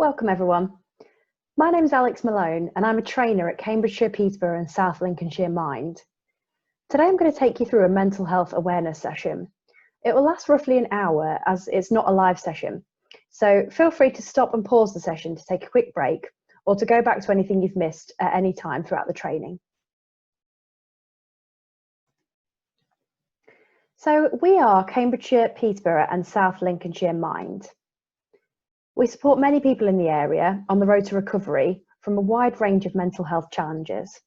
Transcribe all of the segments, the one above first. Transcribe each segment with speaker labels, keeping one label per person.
Speaker 1: Welcome everyone. My name is Alex Malone and I'm a trainer at Cambridgeshire, Peterborough and South Lincolnshire Mind. Today I'm going to take you through a mental health awareness session. It will last roughly an hour as it's not a live session, so feel free to stop and pause the session to take a quick break or to go back to anything you've missed at any time throughout the training. So we are Cambridgeshire, Peterborough and South Lincolnshire Mind. We support many people in the area on the road to recovery from a wide range of mental health challenges.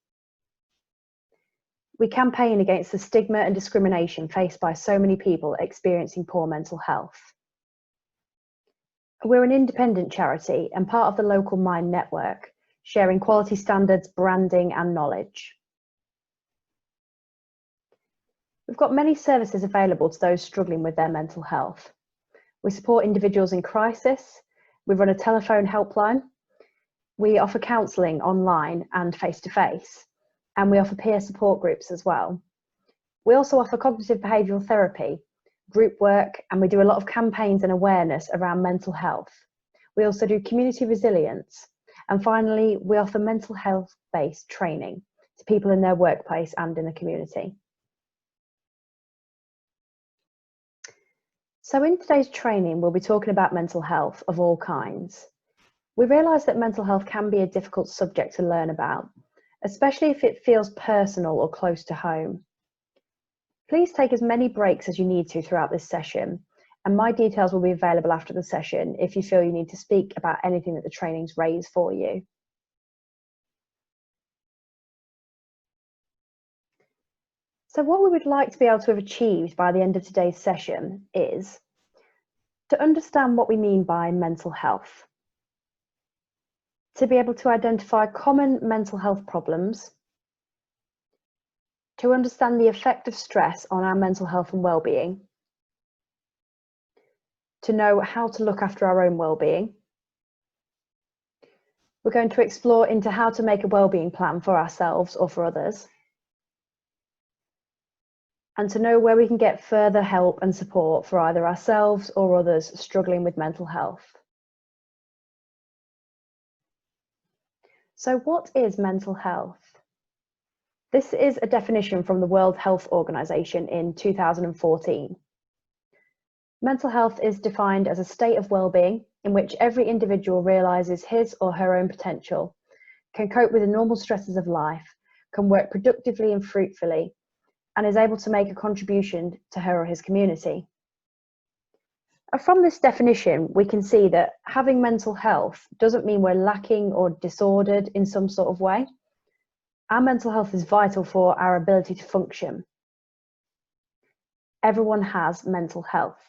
Speaker 1: We campaign against the stigma and discrimination faced by so many people experiencing poor mental health. We're an independent charity and part of the local Mind network, sharing quality standards, branding and knowledge. We've got many services available to those struggling with their mental health. We support individuals in crisis. We run a telephone helpline. We offer counselling online and face-to-face, and we offer peer support groups as well. We also offer cognitive behavioural therapy, group work, and we do a lot of campaigns and awareness around mental health. We also do community resilience. And finally, we offer mental health-based training to people in their workplace and in the community. So in today's training, we'll be talking about mental health of all kinds. We realise that mental health can be a difficult subject to learn about, especially if it feels personal or close to home. Please take as many breaks as you need to throughout this session, and my details will be available after the session if you feel you need to speak about anything that the training's raised for you. So what we would like to be able to have achieved by the end of today's session is to understand what we mean by mental health, to be able to identify common mental health problems, to understand the effect of stress on our mental health and well-being, to know how to look after our own well-being. We're going to explore into how to make a well-being plan for ourselves or for others, and to know where we can get further help and support for either ourselves or others struggling with mental health. So what is mental health? This is a definition from the World Health Organization in 2014. Mental health is defined as a state of well-being in which every individual realizes his or her own potential, can cope with the normal stresses of life, can work productively and fruitfully, and is able to make a contribution to her or his community. From this definition, we can see that having mental health doesn't mean we're lacking or disordered in some sort of way. Our mental health is vital for our ability to function. Everyone has mental health.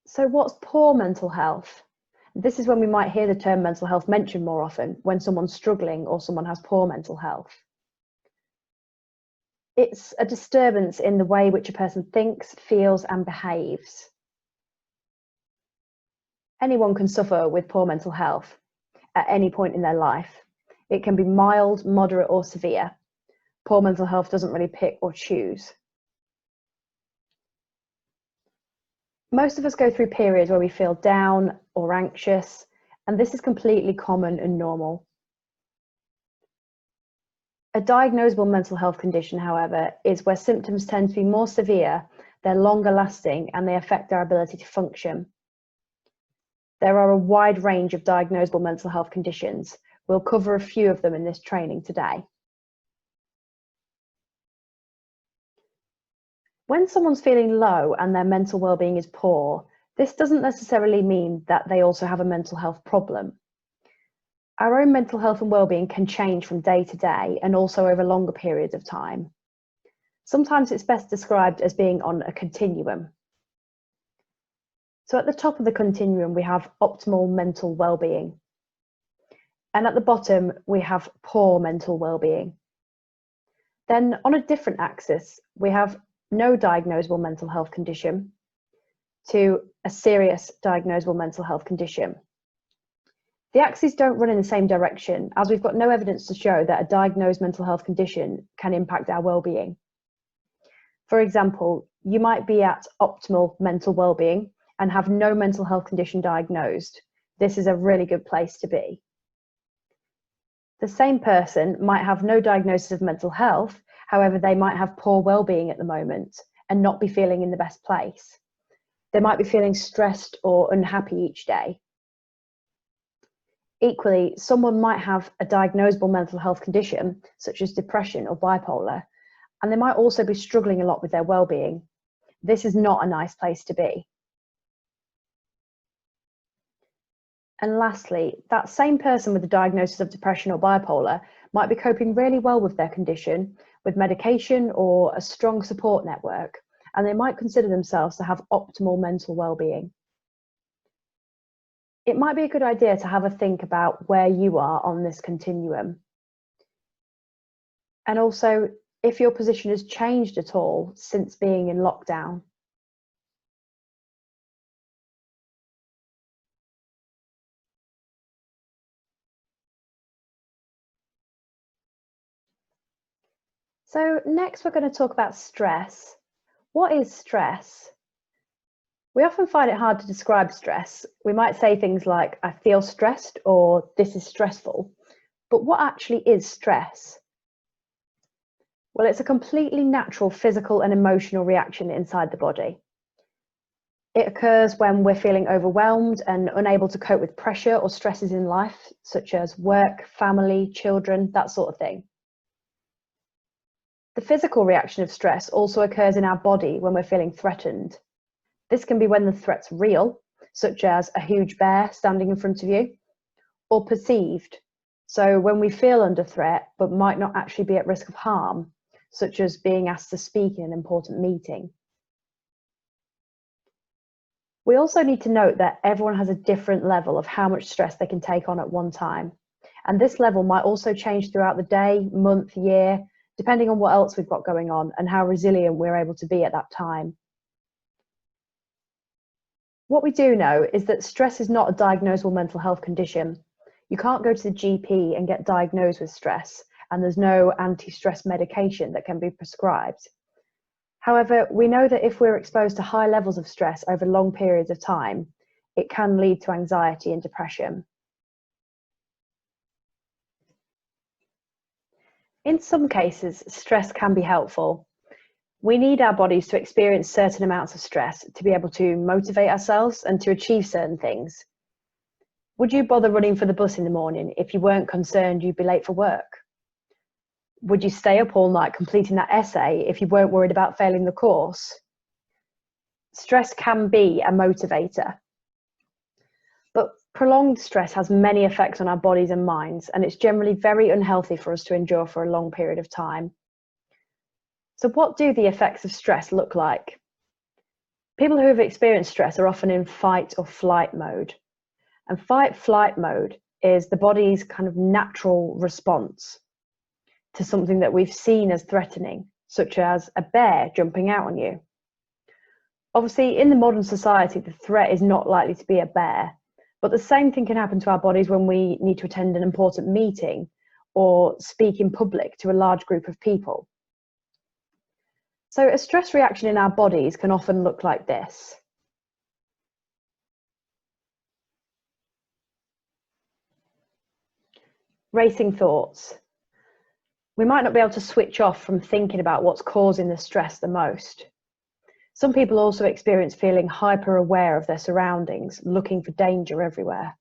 Speaker 1: So what's poor mental health? This is when we might hear the term mental health mentioned more often, when someone's struggling or someone has poor mental health. It's a disturbance in the way which a person thinks, feels and behaves. Anyone can suffer with poor mental health at any point in their life. It can be mild, moderate or severe. Poor mental health doesn't really pick or choose. Most of us go through periods where we feel down or anxious, and this is completely common and normal. A diagnosable mental health condition, however, is where symptoms tend to be more severe, they're longer lasting, and they affect our ability to function. There are a wide range of diagnosable mental health conditions. We'll cover a few of them in this training today. When someone's feeling low and their mental well-being is poor, this doesn't necessarily mean that they also have a mental health problem. Our own mental health and well-being can change from day to day and also over longer periods of time. Sometimes it's best described as being on a continuum. So at the top of the continuum, we have optimal mental well-being. And at the bottom, we have poor mental well-being. Then on a different axis, we have no diagnosable mental health condition to a serious diagnosable mental health condition. The axes don't run in the same direction, as we've got no evidence to show that a diagnosed mental health condition can impact our well-being. For example, you might be at optimal mental well-being and have no mental health condition diagnosed, this is a really good place to be. The same person might have no diagnosis of mental health, however, they might have poor well-being at the moment and not be feeling in the best place. They might be feeling stressed or unhappy each day. Equally, someone might have a diagnosable mental health condition, such as depression or bipolar, and they might also be struggling a lot with their well-being. This is not a nice place to be. And lastly, that same person with a diagnosis of depression or bipolar might be coping really well with their condition with medication or a strong support network, and they might consider themselves to have optimal mental well-being. It might be a good idea to have a think about where you are on this continuum. And also, if your position has changed at all since being in lockdown. So next we're going to talk about stress. What is stress? We often find it hard to describe stress. We might say things like, I feel stressed, or this is stressful. But what actually is stress? Well, it's a completely natural physical and emotional reaction inside the body. It occurs when we're feeling overwhelmed and unable to cope with pressure or stresses in life, such as work, family, children, that sort of thing. The physical reaction of stress also occurs in our body when we're feeling threatened. This can be when the threat's real, such as a huge bear standing in front of you, or perceived, so when we feel under threat but might not actually be at risk of harm, such as being asked to speak in an important meeting. We also need to note that everyone has a different level of how much stress they can take on at one time, and this level might also change throughout the day, month, year, depending on what else we've got going on and how resilient we're able to be at that time. What we do know is that stress is not a diagnosable mental health condition. You can't go to the GP and get diagnosed with stress, and there's no anti-stress medication that can be prescribed. However, we know that if we're exposed to high levels of stress over long periods of time, it can lead to anxiety and depression. In some cases, stress can be helpful. We need our bodies to experience certain amounts of stress to be able to motivate ourselves and to achieve certain things. Would you bother running for the bus in the morning if you weren't concerned you'd be late for work? Would you stay up all night completing that essay if you weren't worried about failing the course? Stress can be a motivator. But prolonged stress has many effects on our bodies and minds, and it's generally very unhealthy for us to endure for a long period of time. So what do the effects of stress look like? People who have experienced stress are often in fight or flight mode. And fight-flight mode is the body's kind of natural response to something that we've seen as threatening, such as a bear jumping out on you. Obviously, in the modern society, the threat is not likely to be a bear, but the same thing can happen to our bodies when we need to attend an important meeting or speak in public to a large group of people. So a stress reaction in our bodies can often look like this. Racing thoughts. We might not be able to switch off from thinking about what's causing the stress the most. Some people also experience feeling hyper aware of their surroundings, looking for danger everywhere.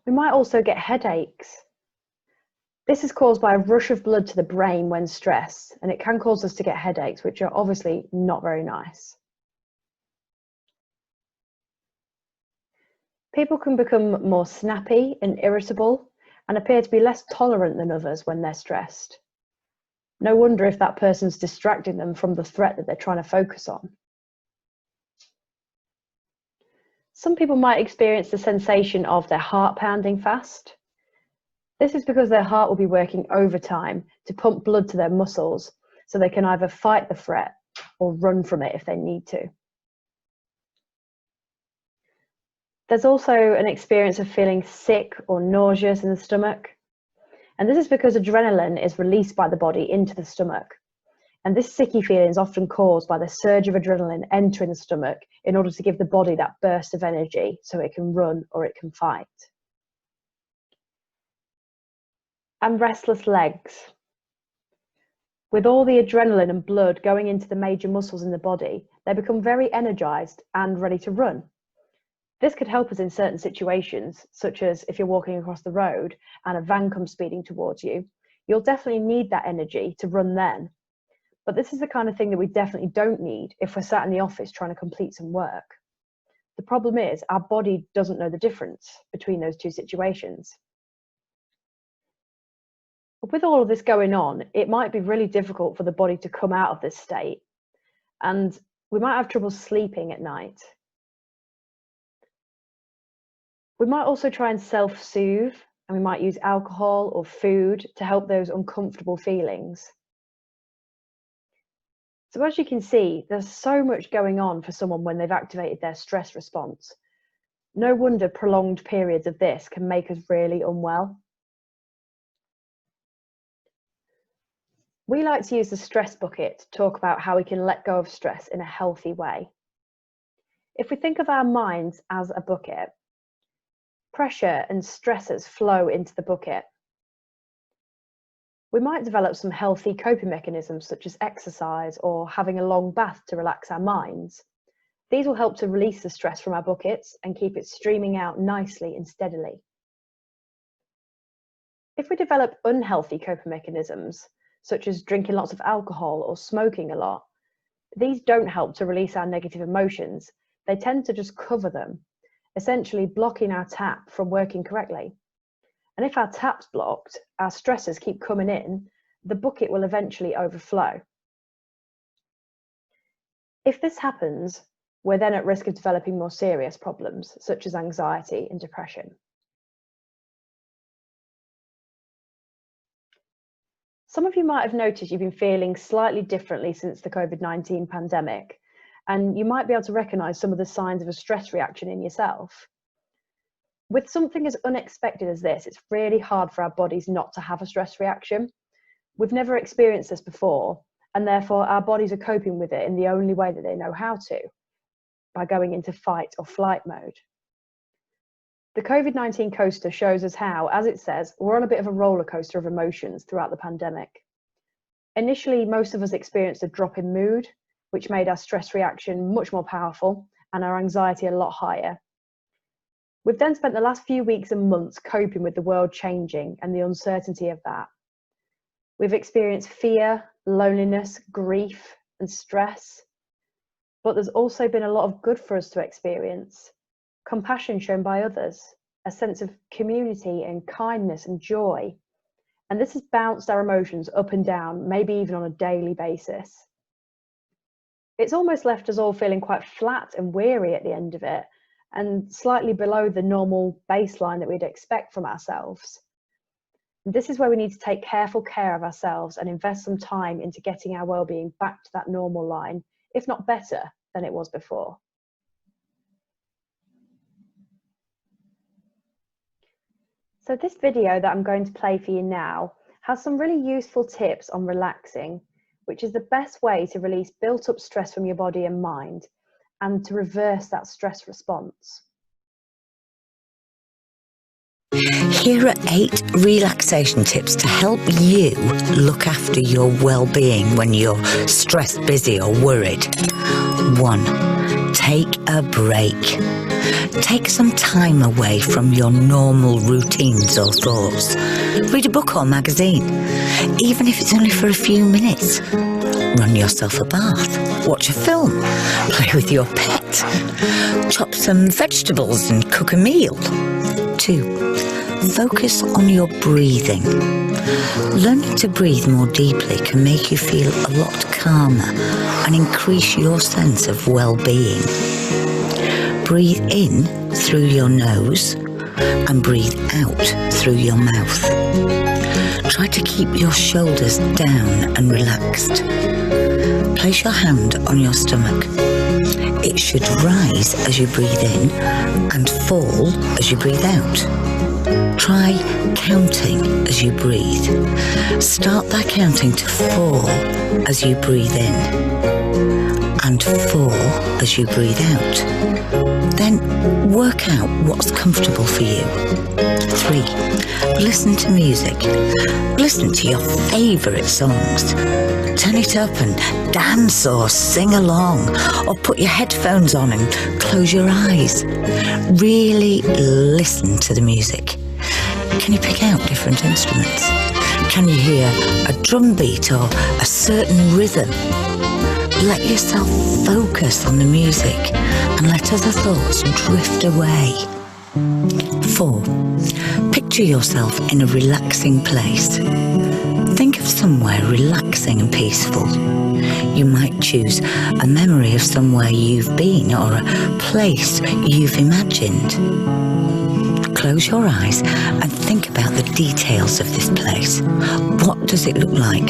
Speaker 1: We might also get headaches. This is caused by a rush of blood to the brain when stressed, and it can cause us to get headaches, which are obviously not very nice. People can become more snappy and irritable and appear to be less tolerant than others when they're stressed. No wonder if that person's distracting them from the threat that they're trying to focus on. Some people might experience the sensation of their heart pounding fast. This is because their heart will be working overtime to pump blood to their muscles so they can either fight the threat or run from it if they need to. There's also an experience of feeling sick or nauseous in the stomach. And this is because adrenaline is released by the body into the stomach. And this sicky feeling is often caused by the surge of adrenaline entering the stomach in order to give the body that burst of energy so it can run or it can fight. And restless legs. With all the adrenaline and blood going into the major muscles in the body, they become very energized and ready to run. This could help us in certain situations, such as if you're walking across the road and a van comes speeding towards you. You'll definitely need that energy to run then. But this is the kind of thing that we definitely don't need if we're sat in the office trying to complete some work. The problem is our body doesn't know the difference between those two situations. But with all of this going on, it might be really difficult for the body to come out of this state, and we might have trouble sleeping at night. We might also try and self-soothe, and we might use alcohol or food to help those uncomfortable feelings. So as you can see, there's so much going on for someone when they've activated their stress response. No wonder prolonged periods of this can make us really unwell. We like to use the stress bucket to talk about how we can let go of stress in a healthy way. If we think of our minds as a bucket, pressure and stresses flow into the bucket. We might develop some healthy coping mechanisms such as exercise or having a long bath to relax our minds. These will help to release the stress from our buckets and keep it streaming out nicely and steadily. If we develop unhealthy coping mechanisms, such as drinking lots of alcohol or smoking a lot, these don't help to release our negative emotions. They tend to just cover them, essentially blocking our tap from working correctly. And if our tap's blocked, our stressors keep coming in, the bucket will eventually overflow. If this happens, we're then at risk of developing more serious problems, such as anxiety and depression. Some of you might have noticed you've been feeling slightly differently since the COVID-19 pandemic, and you might be able to recognise some of the signs of a stress reaction in yourself. With something as unexpected as this, it's really hard for our bodies not to have a stress reaction. We've never experienced this before, and therefore our bodies are coping with it in the only way that they know how to, by going into fight or flight mode. The COVID-19 coaster shows us how, as it says, we're on a bit of a roller coaster of emotions throughout the pandemic. Initially, most of us experienced a drop in mood, which made our stress reaction much more powerful and our anxiety a lot higher. We've then spent the last few weeks and months coping with the world changing and the uncertainty of that. We've experienced fear, loneliness, grief, and stress. But there's also been a lot of good for us to experience. Compassion shown by others, a sense of community and kindness and joy. And this has bounced our emotions up and down, maybe even on a daily basis. It's almost left us all feeling quite flat and weary at the end of it, and slightly below the normal baseline that we'd expect from ourselves. And this is where we need to take careful care of ourselves and invest some time into getting our well-being back to that normal line, if not better than it was before. So this video that I'm going to play for you now has some really useful tips on relaxing, which is the best way to release built-up stress from your body and mind, and to reverse that stress response.
Speaker 2: Here are 8 relaxation tips to help you look after your well-being when you're stressed, busy or worried. 1. Take a break. Take some time away from your normal routines or thoughts. Read a book or magazine, even if it's only for a few minutes. Run yourself a bath, watch a film, play with your pet, chop some vegetables and cook a meal. 2. Focus on your breathing. Learning to breathe more deeply can make you feel a lot calmer and increase your sense of well-being. Breathe in through your nose and breathe out through your mouth. Try to keep your shoulders down and relaxed. Place your hand on your stomach. It should rise as you breathe in and fall as you breathe out. Try counting as you breathe. Start by counting to 4 as you breathe in and 4 as you breathe out. Then work out what's comfortable for you. 3. Listen to music. Listen to your favourite songs. Turn it up and dance or sing along, or put your headphones on and close your eyes. Really listen to the music. Can you pick out different instruments? Can you hear a drum beat or a certain rhythm? Let yourself focus on the music and let other thoughts drift away. 4. Picture yourself in a relaxing place. Think of somewhere relaxing and peaceful. You might choose a memory of somewhere you've been or a place you've imagined. Close your eyes and think about the details of this place. What does it look like?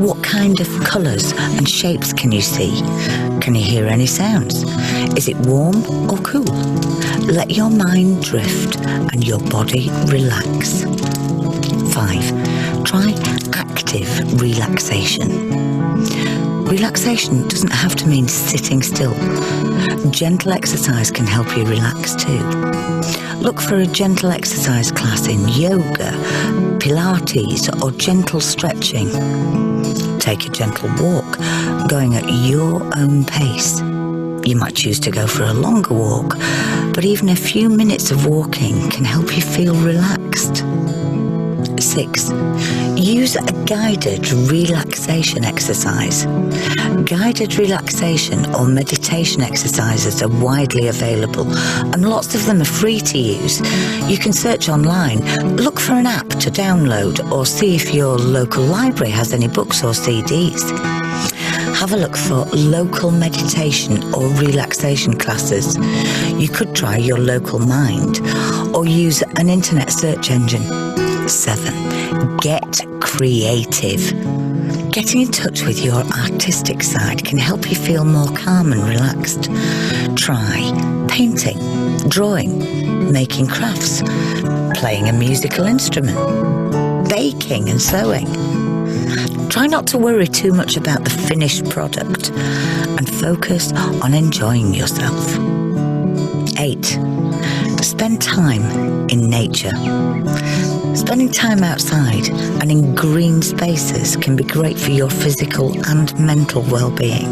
Speaker 2: What kind of colours and shapes can you see? Can you hear any sounds? Is it warm or cool? Let your mind drift and your body relax. 5. Try active relaxation. Relaxation doesn't have to mean sitting still. Gentle exercise can help you relax too. Look for a gentle exercise class in yoga, Pilates, or gentle stretching. Take a gentle walk, going at your own pace. You might choose to go for a longer walk, but even a few minutes of walking can help you feel relaxed. 6. Use a guided relaxation exercise. Guided relaxation or meditation exercises are widely available, and lots of them are free to use. You can search online, look for an app to download, or see if your local library has any books or CDs. Have a look for local meditation or relaxation classes. You could try your local Mind or use an internet search engine. 7. Get creative. Getting in touch with your artistic side can help you feel more calm and relaxed. Try painting, drawing, making crafts, playing a musical instrument, baking and sewing. Try not to worry too much about the finished product and focus on enjoying yourself. 8. Spend time in nature. Spending time outside and in green spaces can be great for your physical and mental well-being.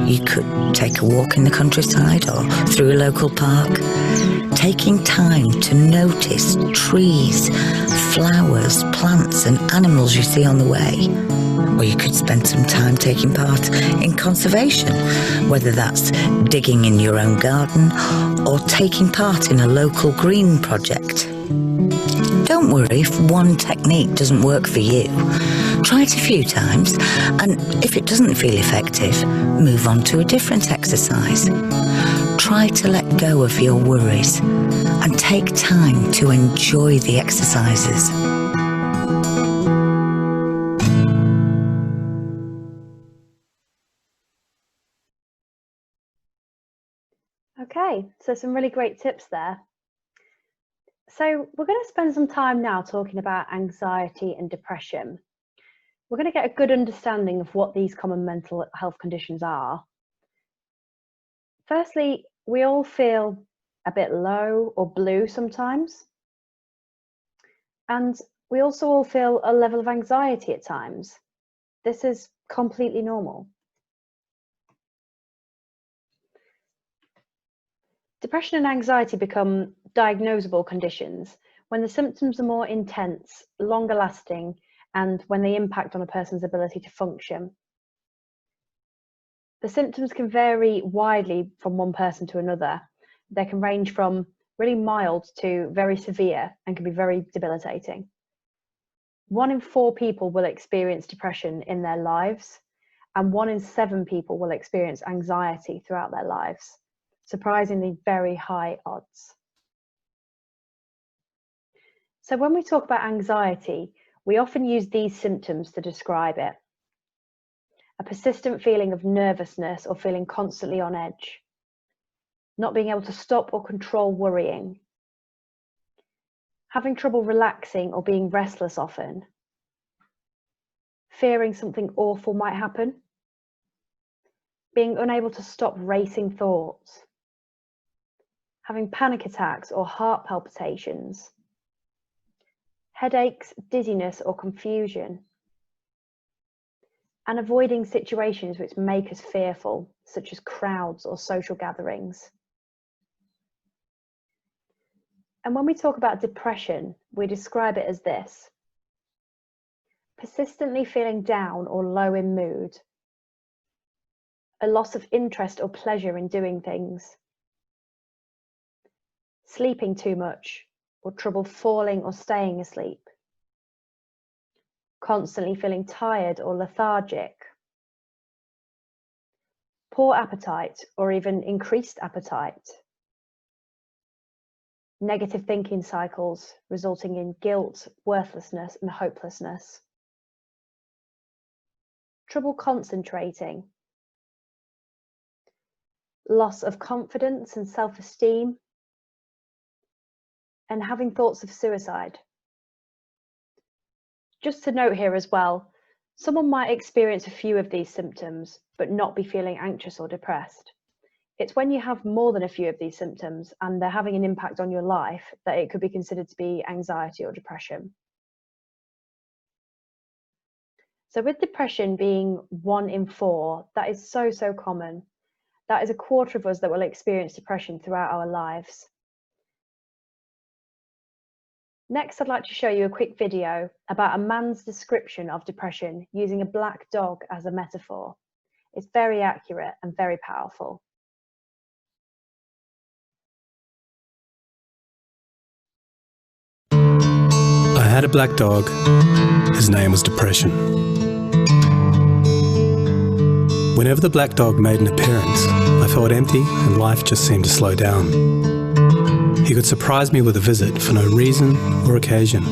Speaker 2: You could take a walk in the countryside or through a local park. Taking time to notice trees, flowers, plants and animals you see on the way. Or you could spend some time taking part in conservation, whether that's digging in your own garden or taking part in a local green project. Don't worry if one technique doesn't work for you. Try it a few times, and if it doesn't feel effective, move on to a different exercise. Try to let go of your worries and take time to enjoy the exercises.
Speaker 1: Okay, so some really great tips there. So we're going to spend some time now talking about anxiety and depression. We're going to get a good understanding of what these common mental health conditions are. Firstly, we all feel a bit low or blue sometimes. And we also all feel a level of anxiety at times. This is completely normal. Depression and anxiety become diagnosable conditions when the symptoms are more intense, longer lasting, and when they impact on a person's ability to function. The symptoms can vary widely from one person to another. They can range from really mild to very severe and can be very debilitating. 1 in 4 people will experience depression in their lives, and 1 in 7 people will experience anxiety throughout their lives. Surprisingly, very high odds. So when we talk about anxiety, we often use these symptoms to describe it. A persistent feeling of nervousness or feeling constantly on edge. Not being able to stop or control worrying. having trouble relaxing or being restless often, fearing something awful might happen, being unable to stop racing thoughts, having panic attacks or heart palpitations, headaches, dizziness or confusion, and avoiding situations which make us fearful, such as crowds or social gatherings. And when we talk about depression, we describe it as this: persistently feeling down or low in mood, a loss of interest or pleasure in doing things, sleeping too much or trouble falling or staying asleep, constantly feeling tired or lethargic, poor appetite or even increased appetite, negative thinking cycles resulting in guilt, worthlessness, and hopelessness, trouble concentrating, loss of confidence and self-esteem, and having thoughts of suicide. Just to note here as well, someone might experience a few of these symptoms but not be feeling anxious or depressed. It's when you have more than a few of these symptoms and they're having an impact on your life that it could be considered to be anxiety or depression. So with depression being 1 in 4, that is so common. That is a quarter of us that will experience depression throughout our lives. Next, I'd like to show you a quick video about a man's description of depression using a black dog as a metaphor. It's very accurate and very powerful.
Speaker 3: I had a black dog. His name was Depression. Whenever the black dog made an appearance, I felt empty and life just seemed to slow down. He could surprise me with a visit for no reason or occasion.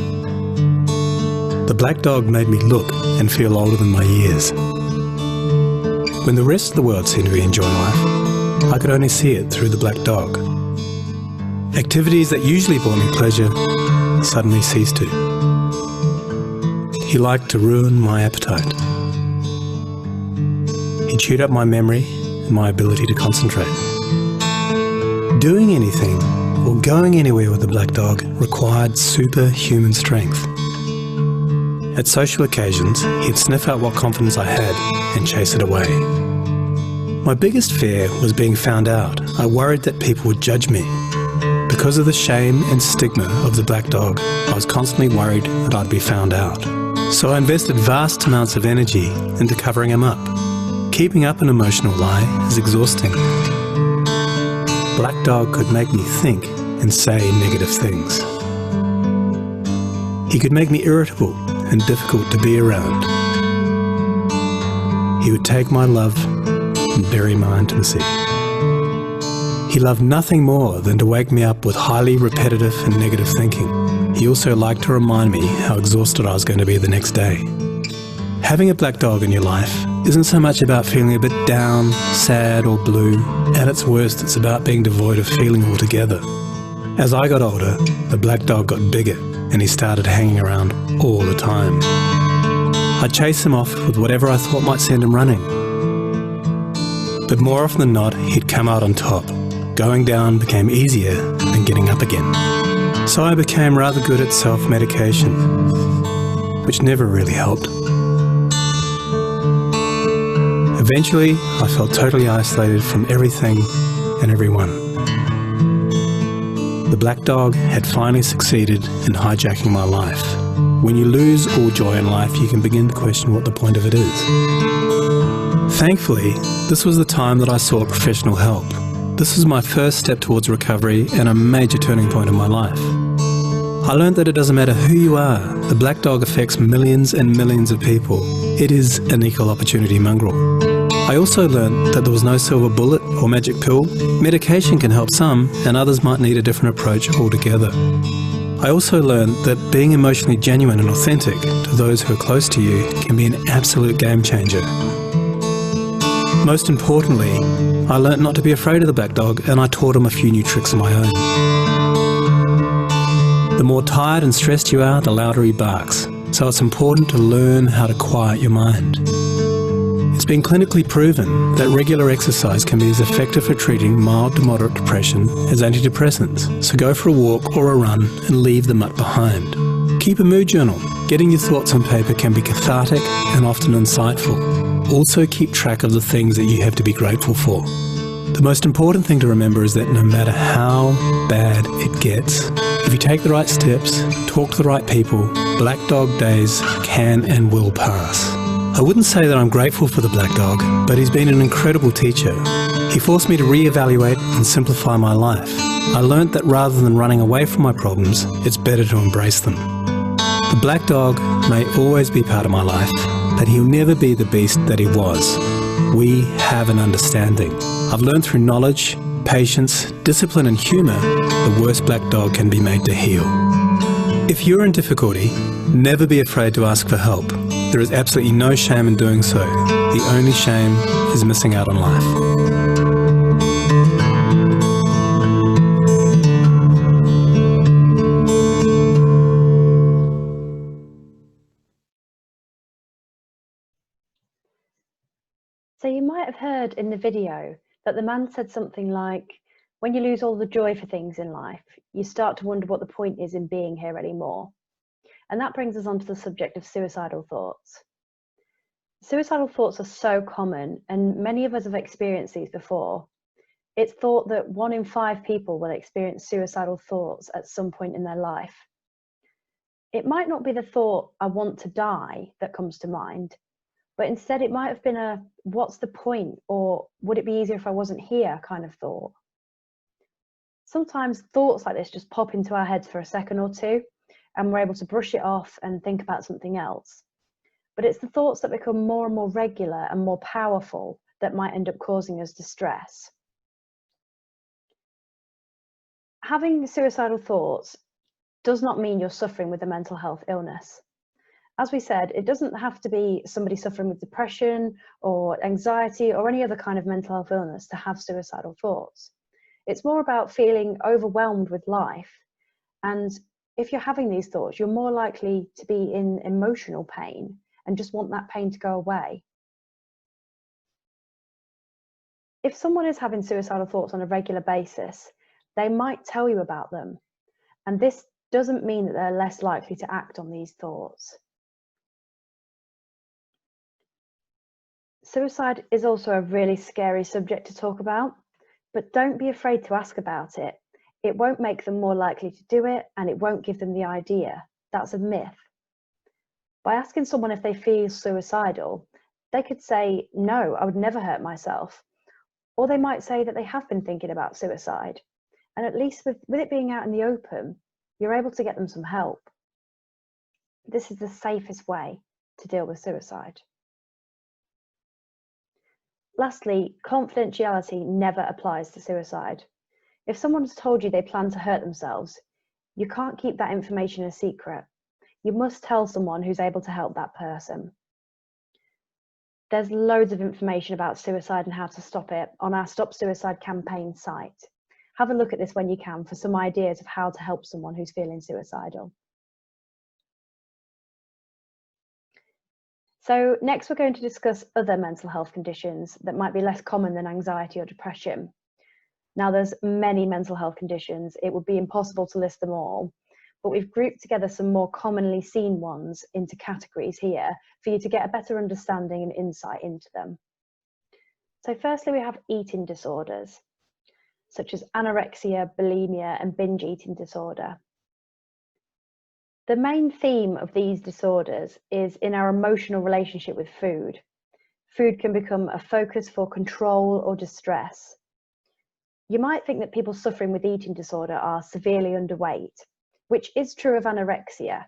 Speaker 3: The black dog made me look and feel older than my years. When the rest of the world seemed to be enjoying life, I could only see it through the black dog. Activities that usually brought me pleasure suddenly ceased to. He liked to ruin my appetite. He chewed up my memory and my ability to concentrate. Doing anything or going anywhere with the black dog required superhuman strength. At social occasions, he'd sniff out what confidence I had and chase it away. My biggest fear was being found out. I worried that people would judge me. Because of the shame and stigma of the black dog, I was constantly worried that I'd be found out. So I invested vast amounts of energy into covering him up. Keeping up an emotional lie is exhausting. Black dog could make me think and say negative things. He could make me irritable and difficult to be around. He would take my love and bury my intimacy. He loved nothing more than to wake me up with highly repetitive and negative thinking. He also liked to remind me how exhausted I was going to be the next day. Having a black dog in your life isn't so much about feeling a bit down, sad or blue. At its worst, it's about being devoid of feeling altogether. As I got older, the black dog got bigger and he started hanging around all the time. I'd chase him off with whatever I thought might send him running. But more often than not, he'd come out on top. Going down became easier than getting up again. So I became rather good at self-medication, which never really helped. Eventually, I felt totally isolated from everything and everyone. The black dog had finally succeeded in hijacking my life. When you lose all joy in life, you can begin to question what the point of it is. Thankfully, this was the time that I sought professional help. This was my first step towards recovery and a major turning point in my life. I learned that it doesn't matter who you are, the black dog affects millions and millions of people. It is an equal opportunity mongrel. I also learned that there was no silver bullet or magic pill. Medication can help some, and others might need a different approach altogether. I also learned that being emotionally genuine and authentic to those who are close to you can be an absolute game changer. Most importantly, I learnt not to be afraid of the black dog, and I taught him a few new tricks of my own. The more tired and stressed you are, the louder he barks. So it's important to learn how to quiet your mind. It's been clinically proven that regular exercise can be as effective for treating mild to moderate depression as antidepressants. So go for a walk or a run and leave the mutt behind. Keep a mood journal. Getting your thoughts on paper can be cathartic and often insightful. Also keep track of the things that you have to be grateful for. The most important thing to remember is that no matter how bad it gets, if you take the right steps, talk to the right people, black dog days can and will pass. I wouldn't say that I'm grateful for the black dog, but he's been an incredible teacher. He forced me to re-evaluate and simplify my life. I learnt that rather than running away from my problems, it's better to embrace them. The black dog may always be part of my life, but he'll never be the beast that he was. We have an understanding. I've learned through knowledge, patience, discipline and humour, the worst black dog can be made to heal. If you're in difficulty, never be afraid to ask for help. There is absolutely no shame in doing so. The only shame is missing out on life.
Speaker 1: So you might have heard in the video that the man said something like, when you lose all the joy for things in life, you start to wonder what the point is in being here anymore. And that brings us on to the subject of suicidal thoughts. Suicidal thoughts are so common, and many of us have experienced these before. It's thought that 1 in 5 people will experience suicidal thoughts at some point in their life. It might not be the thought, I want to die, that comes to mind, but instead it might have been a, what's the point, or would it be easier if I wasn't here kind of thought. Sometimes thoughts like this just pop into our heads for a second or two, and we're able to brush it off and think about something else. But it's the thoughts that become more and more regular and more powerful that might end up causing us distress. Having suicidal thoughts does not mean you're suffering with a mental health illness. As we said, it doesn't have to be somebody suffering with depression or anxiety or any other kind of mental health illness to have suicidal thoughts. It's more about feeling overwhelmed with life. And if you're having these thoughts, you're more likely to be in emotional pain and just want that pain to go away. If someone is having suicidal thoughts on a regular basis, they might tell you about them. And this doesn't mean that they're less likely to act on these thoughts. Suicide is also a really scary subject to talk about, but don't be afraid to ask about it. It won't make them more likely to do it, and it won't give them the idea. That's a myth. By asking someone if they feel suicidal, they could say, no, I would never hurt myself. Or they might say that they have been thinking about suicide. And at least with it being out in the open, you're able to get them some help. This is the safest way to deal with suicide. Lastly, confidentiality never applies to suicide. If someone's told you they plan to hurt themselves, you can't keep that information a secret. You must tell someone who's able to help that person. There's loads of information about suicide and how to stop it on our Stop Suicide campaign site. Have a look at this when you can for some ideas of how to help someone who's feeling suicidal. So next we're going to discuss other mental health conditions that might be less common than anxiety or depression. Now there's many mental health conditions. It would be impossible to list them all, but we've grouped together some more commonly seen ones into categories here for you to get a better understanding and insight into them. So firstly, we have eating disorders, such as anorexia, bulimia, and binge eating disorder. The main theme of these disorders is in our emotional relationship with food. Food can become a focus for control or distress. You might think that people suffering with eating disorder are severely underweight, which is true of anorexia,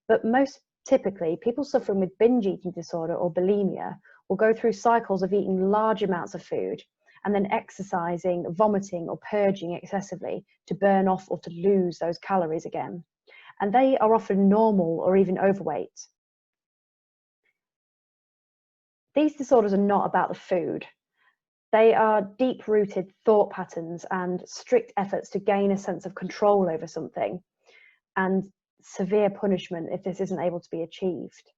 Speaker 1: but most typically people suffering with binge eating disorder or bulimia will go through cycles of eating large amounts of food and then exercising, vomiting or purging excessively to burn off or to lose those calories again. And they are often normal or even overweight. These disorders are not about the food. They are deep-rooted thought patterns and strict efforts to gain a sense of control over something. and severe punishment if this isn't able to be achieved.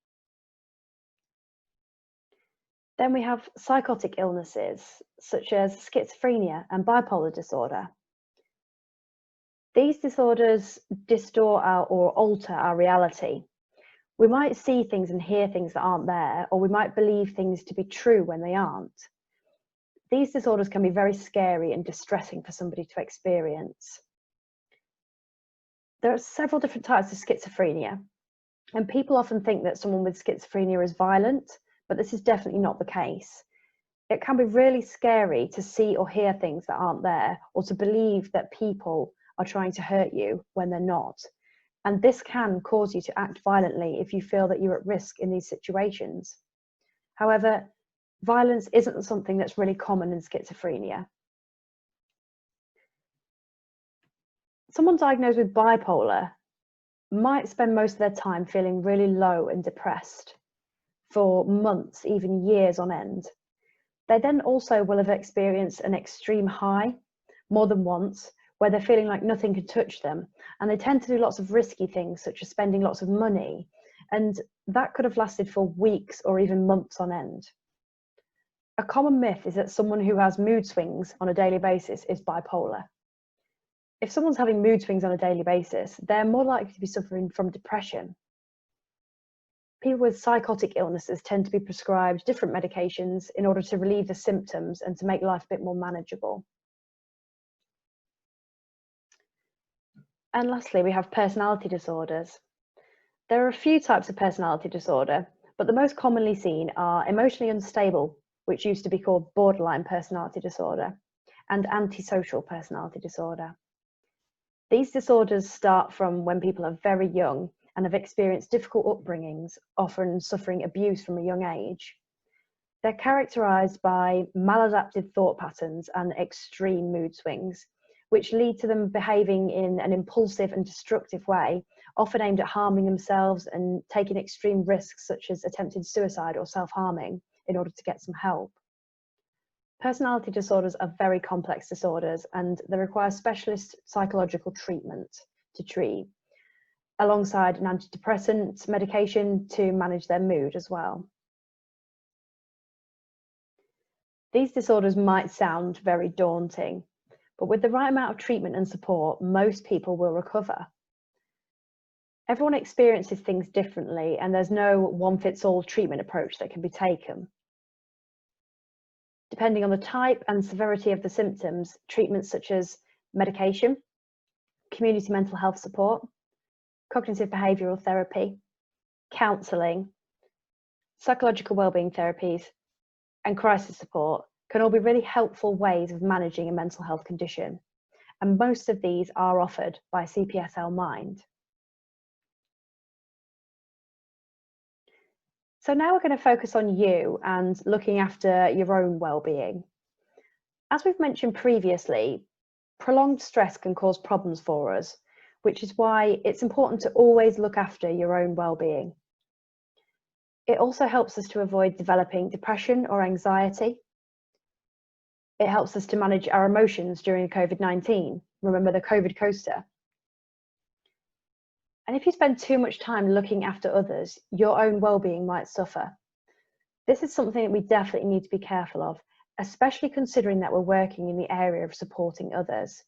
Speaker 1: Then we have psychotic illnesses, such as schizophrenia and bipolar disorder. These disorders distort or alter our reality. We might see things and hear things that aren't there, or we might believe things to be true when they aren't. These disorders can be very scary and distressing for somebody to experience. There are several different types of schizophrenia, and people often think that someone with schizophrenia is violent, but this is definitely not the case. It can be really scary to see or hear things that aren't there, or to believe that people are trying to hurt you when they're not. And this can cause you to act violently if you feel that you're at risk in these situations. However, violence isn't something that's really common in schizophrenia. Someone diagnosed with bipolar might spend most of their time feeling really low and depressed for months, even years on end. They then also will have experienced an extreme high more than once, where they're feeling like nothing can touch them, and they tend to do lots of risky things, such as spending lots of money, and that could have lasted for weeks or even months on end. A common myth is that someone who has mood swings on a daily basis is bipolar. If someone's having mood swings on a daily basis, they're more likely to be suffering from depression. People with psychotic illnesses tend to be prescribed different medications in order to relieve the symptoms and to make life a bit more manageable. And lastly, we have personality disorders. There are a few types of personality disorder, but the most commonly seen are emotionally unstable, which used to be called borderline personality disorder, and antisocial personality disorder. These disorders start from when people are very young and have experienced difficult upbringings, often suffering abuse from a young age. They're characterized by maladaptive thought patterns and extreme mood swings, which lead to them behaving in an impulsive and destructive way, often aimed at harming themselves and taking extreme risks such as attempted suicide or self-harming in order to get some help. Personality disorders are very complex disorders, and they require specialist psychological treatment to treat, alongside an antidepressant medication to manage their mood as well. These disorders might sound very daunting, but with the right amount of treatment and support, most people will recover. Everyone experiences things differently, and there's no one-fits-all treatment approach that can be taken. Depending on the type and severity of the symptoms, treatments such as medication, community mental health support, cognitive behavioural therapy, counselling, psychological wellbeing therapies, and crisis support can all be really helpful ways of managing a mental health condition, and most of these are offered by CPSL Mind. So now we're going to focus on you and looking after your own well-being. As we've mentioned previously, prolonged stress can cause problems for us, which is why it's important to always look after your own well-being. It also helps us to avoid developing depression or anxiety. It helps us to manage our emotions during COVID-19. Remember the COVID coaster. And if you spend too much time looking after others, your own well-being might suffer. This is something that we definitely need to be careful of, especially considering that we're working in the area of supporting others.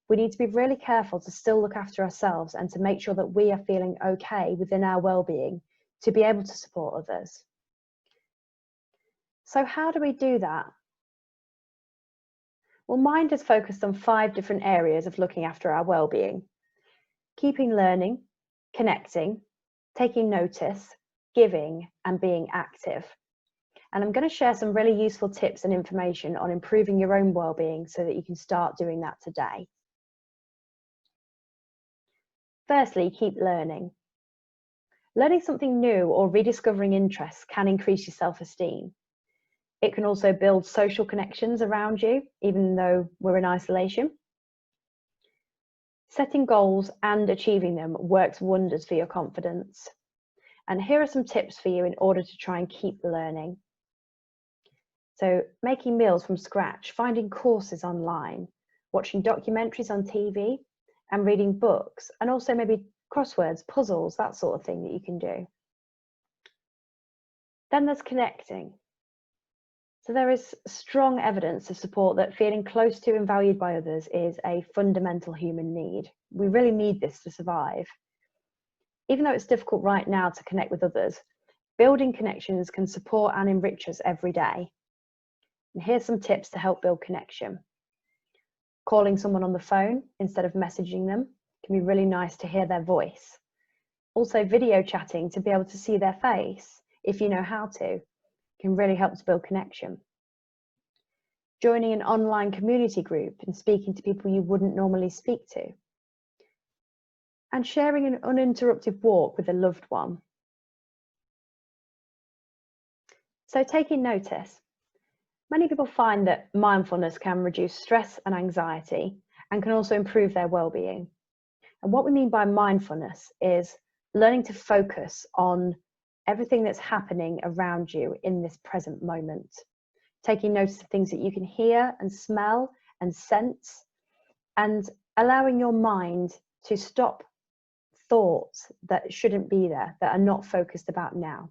Speaker 1: We need to be really careful to still look after ourselves and to make sure that we are feeling okay within our well-being to be able to support others. So how do we do that? Well, Mind is focused on 5 different areas of looking after our well-being: keeping learning, connecting, taking notice, giving, and being active. And I'm going to share some really useful tips and information on improving your own well-being so that you can start doing that today. Firstly, keep learning. Learning something new or rediscovering interests can increase your self-esteem. It can also build social connections around you, even though we're in isolation. Setting goals and achieving them works wonders for your confidence. And here are some tips for you in order to try and keep learning. So making meals from scratch, finding courses online, watching documentaries on TV, and reading books, and also maybe crosswords, puzzles, that sort of thing that you can do. Then there's connecting. So there is strong evidence to support that feeling close to and valued by others is a fundamental human need. We really need this to survive. Even though it's difficult right now to connect with others, building connections can support and enrich us every day. And here's some tips to help build connection. Calling someone on the phone instead of messaging them can be really nice to hear their voice. Also, video chatting to be able to see their face, if you know how to, can really help to build connection. Joining an online community group and speaking to people you wouldn't normally speak to. And sharing an uninterrupted walk with a loved one. So taking notice. Many people find that mindfulness can reduce stress and anxiety and can also improve their well-being. And what we mean by mindfulness is learning to focus on everything that's happening around you in this present moment. Taking notice of things that you can hear and smell and sense, and allowing your mind to stop thoughts that shouldn't be there, that are not focused about now.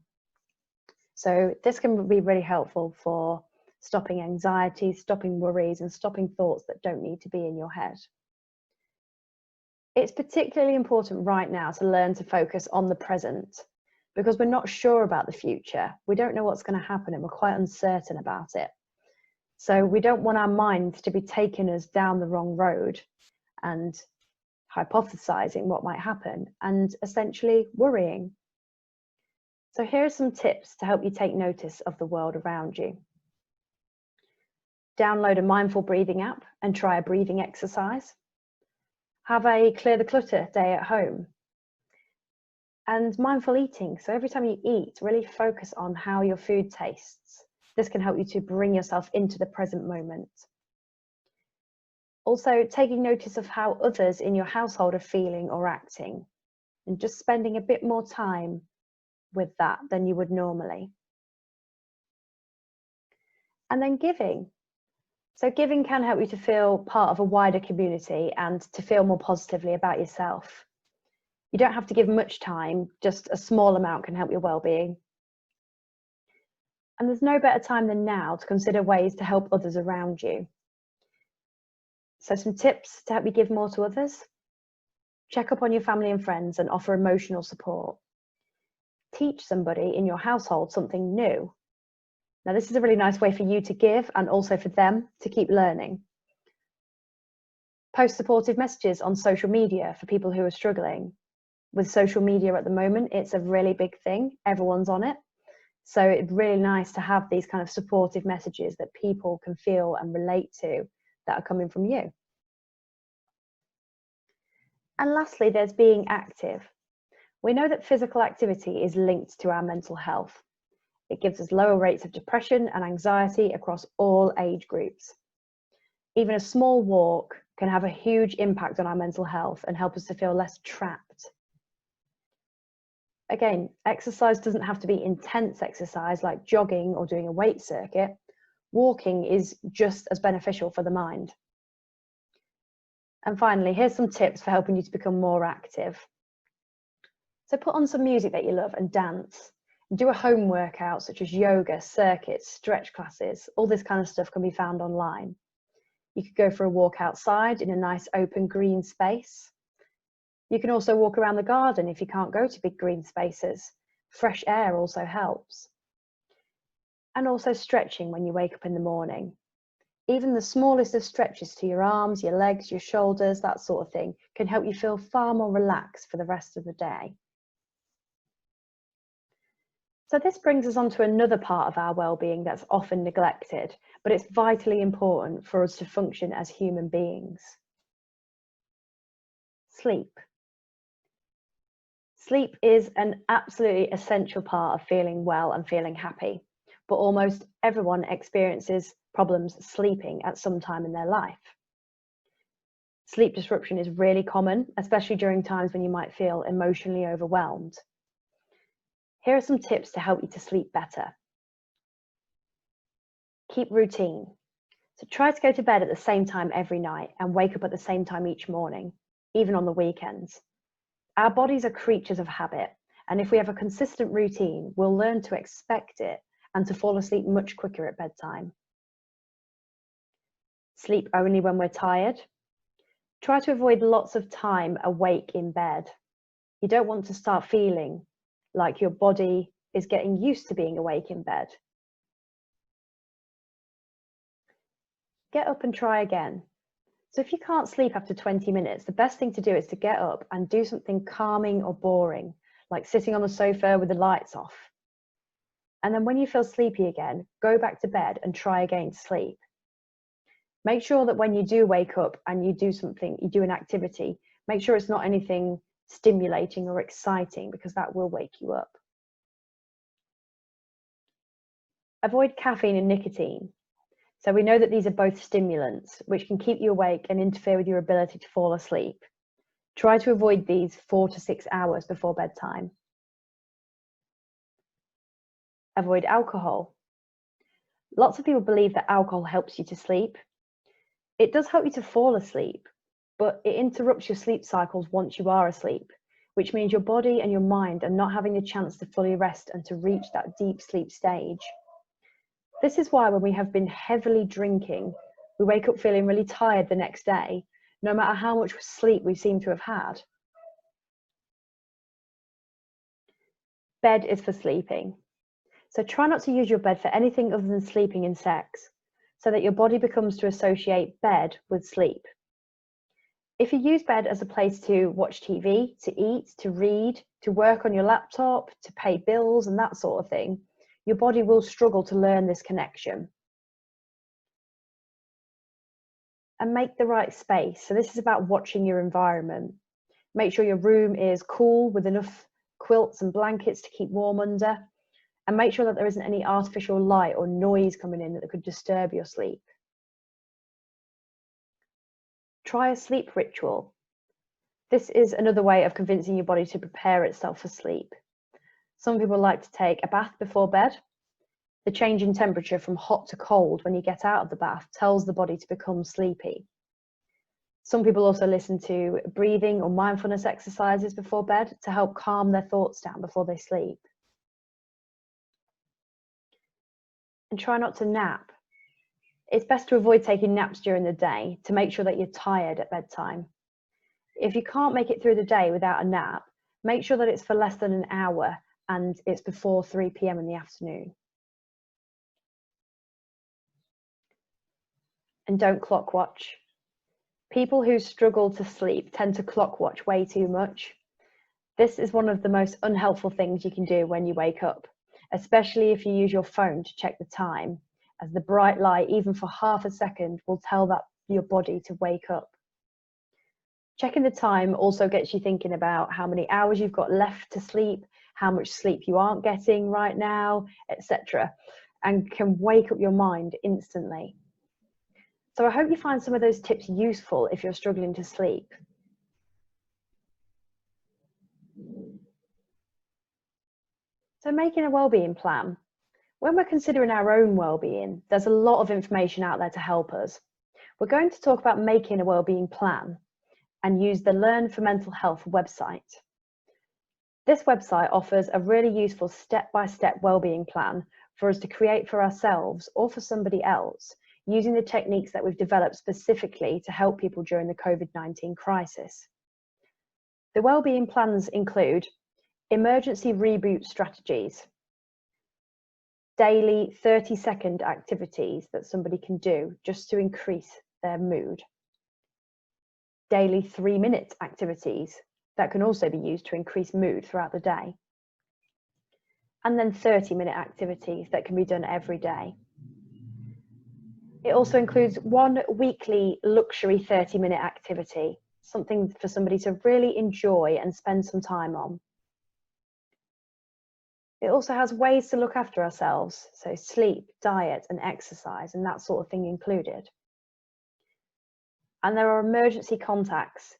Speaker 1: So this can be really helpful for stopping anxiety, stopping worries, and stopping thoughts that don't need to be in your head. It's particularly important right now to learn to focus on the present, because we're not sure about the future. We don't know what's going to happen and we're quite uncertain about it. So we don't want our minds to be taking us down the wrong road and hypothesizing what might happen and essentially worrying. So here are some tips to help you take notice of the world around you. Download a mindful breathing app and try a breathing exercise. Have a clear the clutter day at home. And mindful eating. So every time you eat, really focus on how your food tastes. This can help you to bring yourself into the present moment. Also, taking notice of how others in your household are feeling or acting, and just spending a bit more time with that than you would normally. And then giving. So giving can help you to feel part of a wider community and to feel more positively about yourself. You don't have to give much time, just a small amount can help your well-being. And there's no better time than now to consider ways to help others around you. So some tips to help you give more to others. Check up on your family and friends and offer emotional support. Teach somebody in your household something new. Now, this is a really nice way for you to give and also for them to keep learning. Post supportive messages on social media for people who are struggling. With social media at the moment, it's a really big thing. Everyone's on it. So it's really nice to have these kind of supportive messages that people can feel and relate to that are coming from you. And lastly, there's being active. We know that physical activity is linked to our mental health. It gives us lower rates of depression and anxiety across all age groups. Even a small walk can have a huge impact on our mental health and help us to feel less trapped. Again, exercise doesn't have to be intense exercise like jogging or doing a weight circuit. Walking is just as beneficial for the mind. And finally, here's some tips for helping you to become more active. So put on some music that you love and dance. Do a home workout such as yoga, circuits, stretch classes. All this kind of stuff can be found online. You could go for a walk outside in a nice open green space. You can also walk around the garden if you can't go to big green spaces. Fresh air also helps. And also stretching when you wake up in the morning. Even the smallest of stretches to your arms, your legs, your shoulders, that sort of thing, can help you feel far more relaxed for the rest of the day. So this brings us on to another part of our well-being that's often neglected, but it's vitally important for us to function as human beings. Sleep. Sleep is an absolutely essential part of feeling well and feeling happy, but almost everyone experiences problems sleeping at some time in their life. Sleep disruption is really common, especially during times when you might feel emotionally overwhelmed. Here are some tips to help you to sleep better. Keep routine. So try to go to bed at the same time every night and wake up at the same time each morning, even on the weekends. Our bodies are creatures of habit, and if we have a consistent routine, we'll learn to expect it and to fall asleep much quicker at bedtime. Sleep only when we're tired. Try to avoid lots of time awake in bed. You don't want to start feeling like your body is getting used to being awake in bed. Get up and try again. So if you can't sleep after 20 minutes, the best thing to do is to get up and do something calming or boring, like sitting on the sofa with the lights off. And then when you feel sleepy again, go back to bed and try again to sleep. Make sure that when you do wake up and you do something, you do an activity, make sure it's not anything stimulating or exciting, because that will wake you up. Avoid caffeine and nicotine. So we know that these are both stimulants, which can keep you awake and interfere with your ability to fall asleep. Try to avoid these 4 to 6 hours before bedtime. Avoid alcohol. Lots of people believe that alcohol helps you to sleep. It does help you to fall asleep, but it interrupts your sleep cycles once you are asleep, which means your body and your mind are not having the chance to fully rest and to reach that deep sleep stage. This is why when we have been heavily drinking, we wake up feeling really tired the next day, no matter how much sleep we seem to have had. Bed is for sleeping. So try not to use your bed for anything other than sleeping and sex, so that your body becomes to associate bed with sleep. If you use bed as a place to watch TV, to eat, to read, to work on your laptop, to pay bills and that sort of thing, your body will struggle to learn this connection. And make the right space. So this is about watching your environment. Make sure your room is cool with enough quilts and blankets to keep warm under. And make sure that there isn't any artificial light or noise coming in that could disturb your sleep. Try a sleep ritual. This is another way of convincing your body to prepare itself for sleep. Some people like to take a bath before bed. The change in temperature from hot to cold when you get out of the bath tells the body to become sleepy. Some people also listen to breathing or mindfulness exercises before bed to help calm their thoughts down before they sleep. And try not to nap. It's best to avoid taking naps during the day to make sure that you're tired at bedtime. If you can't make it through the day without a nap, make sure that it's for less than an hour and it's before 3 p.m. in the afternoon. And don't clock watch. People who struggle to sleep tend to clock watch way too much. This is one of the most unhelpful things you can do when you wake up, especially if you use your phone to check the time, as the bright light, even for half a second, will tell that your body to wake up. Checking the time also gets you thinking about how many hours you've got left to sleep, how much sleep you aren't getting right now, etc., and can wake up your mind instantly. So I hope you find some of those tips useful if you're struggling to sleep. So making a wellbeing plan. When we're considering our own well-being, there's a lot of information out there to help us. We're going to talk about making a wellbeing plan and use the Learn for Mental Health website. This website offers a really useful step-by-step wellbeing plan for us to create for ourselves or for somebody else, using the techniques that we've developed specifically to help people during the COVID-19 crisis. The wellbeing plans include emergency reboot strategies, daily 30-second activities that somebody can do just to increase their mood, daily 3-minute activities that can also be used to increase mood throughout the day, and then 30-minute activities that can be done every day. It also includes one weekly luxury 30-minute activity, something for somebody to really enjoy and spend some time on. It also has ways to look after ourselves, so sleep, diet and exercise and that sort of thing included. And there are emergency contacts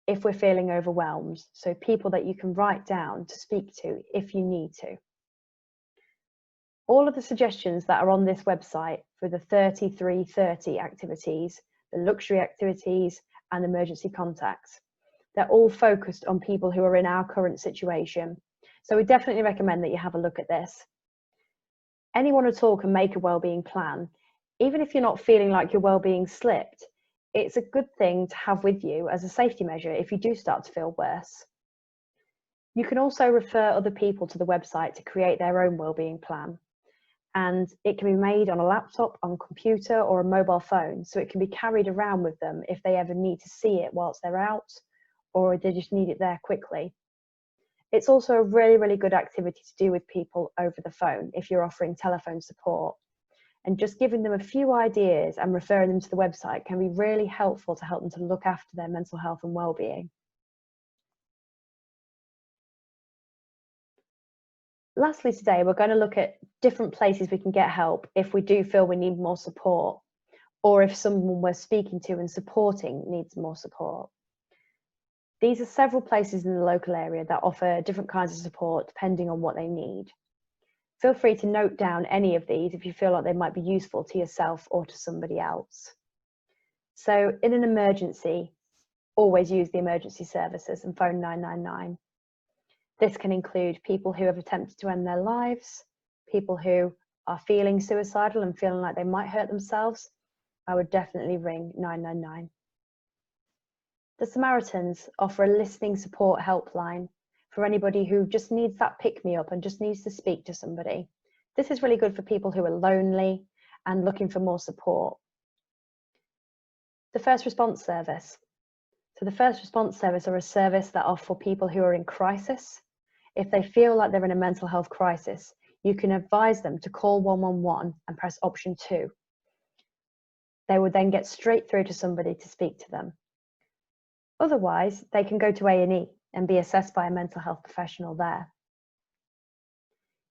Speaker 1: if we're feeling overwhelmed, so people that you can write down to speak to if you need to. All of the suggestions that are on this website for the 3330 activities, the luxury activities and emergency contacts, They're all focused on people who are in our current situation. So we definitely recommend that you have a look at this. Anyone at all can make a wellbeing plan. Even if you're not feeling like your wellbeing slipped, it's a good thing to have with you as a safety measure if you do start to feel worse. You can also refer other people to the website to create their own wellbeing plan. And it can be made on a laptop, on a computer, or a mobile phone, so it can be carried around with them if they ever need to see it whilst they're out, or they just need it there quickly. It's also a really, really good activity to do with people over the phone if you're offering telephone support. And just giving them a few ideas and referring them to the website can be really helpful to help them to look after their mental health and well-being. Lastly today, we're going to look at different places we can get help if we do feel we need more support, or if someone we're speaking to and supporting needs more support. These are several places in the local area that offer different kinds of support depending on what they need. Feel free to note down any of these if you feel like they might be useful to yourself or to somebody else. So in an emergency, always use the emergency services and phone 999. This can include people who have attempted to end their lives, people who are feeling suicidal and feeling like they might hurt themselves. I would definitely ring 999. The Samaritans offer a listening support helpline for anybody who just needs that pick-me-up and just needs to speak to somebody. This is really good for people who are lonely and looking for more support. The First Response Service. So the First Response Service are a service that are for people who are in crisis. If they feel like they're in a mental health crisis, you can advise them to call 111 and press option 2. They would then get straight through to somebody to speak to them. Otherwise, they can go to A&E and be assessed by a mental health professional there.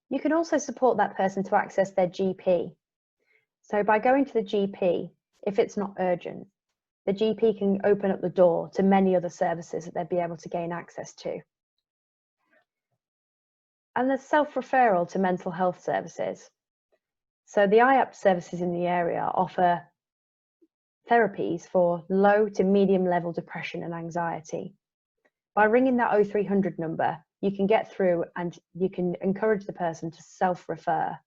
Speaker 1: You can also support that person to access their GP. So by going to the GP, if it's not urgent, the GP can open up the door to many other services that they'd be able to gain access to. And there's self-referral to mental health services. So the IAPT services in the area offer therapies for low to medium level depression and anxiety. By ringing that 0300 number, you can get through and you can encourage the person to self-refer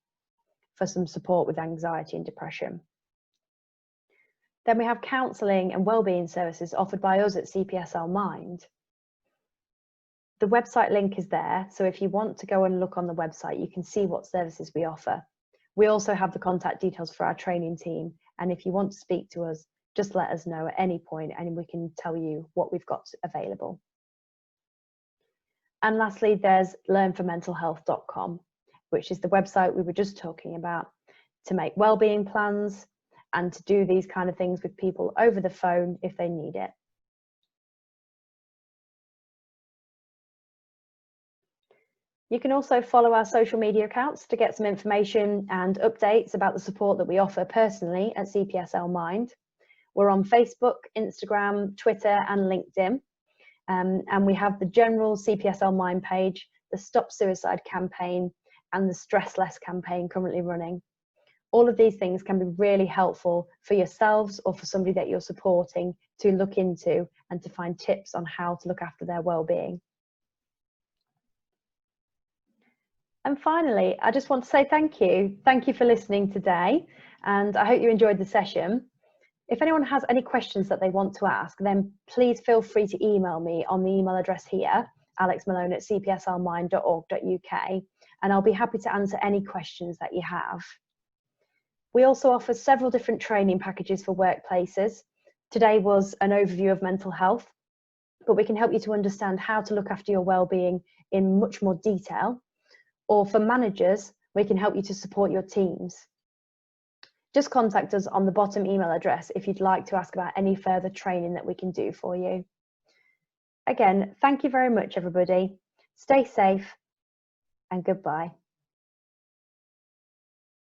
Speaker 1: for some support with anxiety and depression. Then we have counselling and wellbeing services offered by us at CPSL Mind. The website link is there, so if you want to go and look on the website, you can see what services we offer. We also have the contact details for our training team, and if you want to speak to us, just let us know at any point and we can tell you what we've got available. And lastly, there's learnformentalhealth.com, which is the website we were just talking about, to make wellbeing plans and to do these kind of things with people over the phone if they need it. You can also follow our social media accounts to get some information and updates about the support that we offer personally at CPSL Mind. We're on Facebook, Instagram, Twitter and LinkedIn. And we have the general CPSL Mind page, the Stop Suicide campaign and the Stress Less campaign currently running. All of these things can be really helpful for yourselves or for somebody that you're supporting to look into and to find tips on how to look after their well-being. And finally, I just want to say thank you. Thank you for listening today, and I hope you enjoyed the session. If anyone has any questions that they want to ask, then please feel free to email me on the email address here, alexmalone@cpslmind.org.uk, and I'll be happy to answer any questions that you have. We also offer several different training packages for workplaces. Today was an overview of mental health, but we can help you to understand how to look after your well-being in much more detail. Or for managers, we can help you to support your teams. Just contact us on the bottom email address if you'd like to ask about any further training that we can do for you. Again, thank you very much, everybody. Stay safe and goodbye.